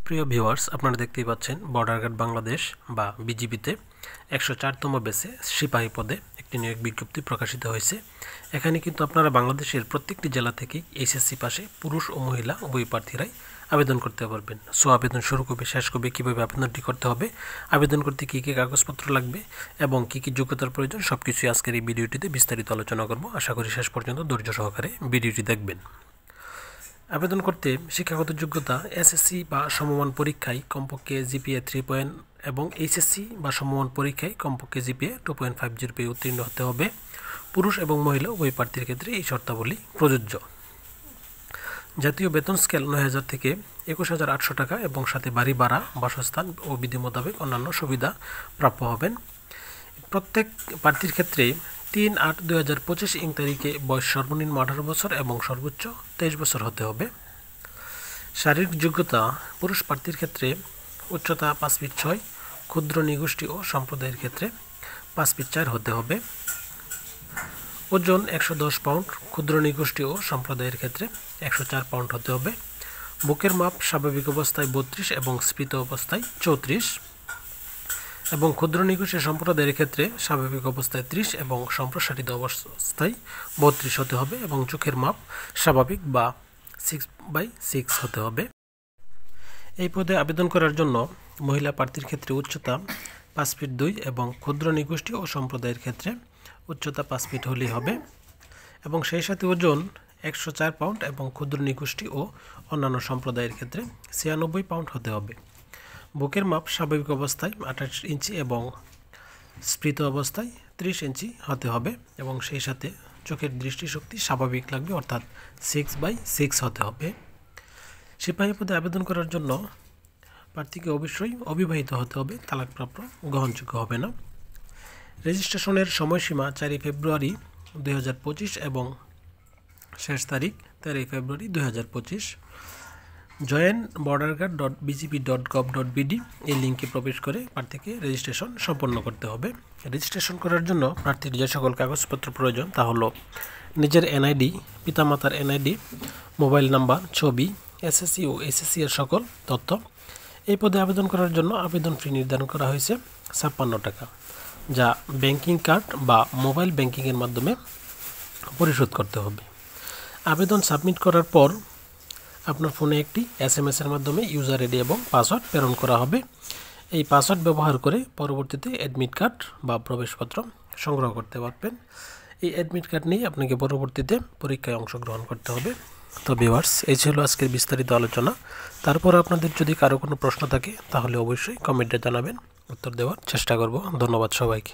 প্রিয় ভিউয়ার্স, আপনারা দেখতেই পাচ্ছেন বর্ডার গার্ড বাংলাদেশ বা বিজিবিতে 104তম ব্যাচে সিপাহী পদে একটি নিয়োগ বিজ্ঞপ্তি প্রকাশিত হয়েছে। এখানে কিন্তু আপনারা বাংলাদেশের প্রত্যেকটি জেলা থেকে এইচএসসি পাশে পুরুষ ও মহিলা উভয় প্রার্থীরাই আবেদন করতে পারবেন। সো আবেদন শুরু কবে, শেষ কবে, কীভাবে আবেদনটি করতে হবে, আবেদন করতে কী কী কাগজপত্র লাগবে এবং কী কী যোগ্যতার প্রয়োজন সবকিছুই আজকের এই ভিডিওটিতে বিস্তারিত আলোচনা করব। আশা করি শেষ পর্যন্ত ধৈর্য সহকারে ভিডিওটি দেখবেন। আবেদন করতে শিক্ষাগত যোগ্যতা এসএসসি বা সমমান পরীক্ষায় কমপক্ষে জিপিএ 3 এবং এইচএসসি বা সমমান পরীক্ষায় কমপক্ষে জিপিএ 2.50 পেয়ে উত্তীর্ণ হতে হবে। পুরুষ এবং মহিলা উভয় প্রার্থীর ক্ষেত্রে এই শর্তাবলী প্রযোজ্য। জাতীয় বেতন স্কেল 9,000 থেকে 21,800 টাকা এবং সাথে বাড়ি ভাড়া, বাসস্থান ও বিধি মোতাবেক অন্যান্য সুবিধা প্রাপ্য হবেন। প্রত্যেক প্রার্থীর ক্ষেত্রে 3/8/2025 ইং তারিখে বয়স সর্বনিম্ন 18 বছর এবং সর্বোচ্চ 23 বছর হতে হবে। শারীরিক যোগ্যতা পুরুষ প্রার্থীর ক্ষেত্রে উচ্চতা 5 ফিট 6, ক্ষুদ্র নিগোষ্ঠী ও সম্প্রদায়ের ক্ষেত্রে 5 ফিট 4 হতে হবে। ওজন 110 পাউন্ড, ক্ষুদ্র নিগোষ্ঠী ও সম্প্রদায়ের ক্ষেত্রে 104 পাউন্ড হতে হবে। বুকের মাপ স্বাভাবিক অবস্থায় 32 এবং স্ফীত অবস্থায় 34 এবং ক্ষুদ্র নিগোষ্ঠী সম্প্রদায়ের ক্ষেত্রে স্বাভাবিক অবস্থায় 30 এবং সম্প্রসারিত অবস্থায় 32 হতে হবে এবং চোখের মাপ স্বাভাবিক বা 6/6 হতে হবে। এই পদে আবেদন করার জন্য মহিলা প্রার্থীর ক্ষেত্রে উচ্চতা 5 ফিট 2 এবং ক্ষুদ্র নিগোষ্ঠী ও সম্প্রদায়ের ক্ষেত্রে উচ্চতা 5 ফিট হলেই হবে এবং সেই সাথে ওজন 104 পাউন্ড এবং ক্ষুদ্র নিগোষ্ঠী ও অন্যান্য সম্প্রদায়ের ক্ষেত্রে 96 পাউন্ড হতে হবে। বুকের মাপ স্বাভাবিক অবস্থায় 28 ইঞ্চি এবং স্ফীত অবস্থায় 30 ইঞ্চি হতে হবে এবং সেই সাথে চোখের দৃষ্টিশক্তি স্বাভাবিক লাগবে, অর্থাৎ 6/6 হতে হবে। সিপাহী পদে আবেদন করার জন্য প্রার্থীকে অবশ্যই অবিবাহিত হতে হবে, তালাকপ্রাপ্ত গ্রহণযোগ্য হবে না। রেজিস্ট্রেশনের সময়সীমা 4 ফেব্রুয়ারি 2025 এবং শেষ তারিখ 13 ফেব্রুয়ারি 2025। joinborderguard.bgp.gov.bd এই লিঙ্কে প্রবেশ করে প্রার্থীকে রেজিস্ট্রেশন সম্পন্ন করতে হবে। রেজিস্ট্রেশন করার জন্য প্রার্থীর যে সকল কাগজপত্র প্রয়োজন তা হলো নিজের এনআইডি, পিতামাতার এনআইডি, মোবাইল নাম্বার, ছবি, এসএসসি ও এসএসসি এর সকল তথ্য। এই পদে আবেদন করার জন্য আবেদন ফি নির্ধারণ করা হয়েছে 56 টাকা, যা ব্যাংকিং কার্ড বা মোবাইল ব্যাংকিংয়ের মাধ্যমে পরিশোধ করতে হবে। আবেদন সাবমিট করার পর আপনার ফোনে একটি SMS এর মাধ্যমে ইউজার আইডি এবং পাসওয়ার্ড প্রেরণ করা হবে। এই পাসওয়ার্ড ব্যবহার করে পরবর্তীতে অ্যাডমিট কার্ড বা প্রবেশপত্র সংগ্রহ করতে পারবেন। এই অ্যাডমিট কার্ড নিয়ে আপনাকে পরবর্তীতে পরীক্ষায় অংশগ্রহণ করতে হবে। তো ভিউয়ার্স, এই ছিল আজকের বিস্তারিত আলোচনা। তারপর আপনাদের যদি কারো কোনো প্রশ্ন থাকে তাহলে অবশ্যই কমেন্টে জানাবেন, উত্তর দেওয়ার চেষ্টা করব। ধন্যবাদ সবাইকে।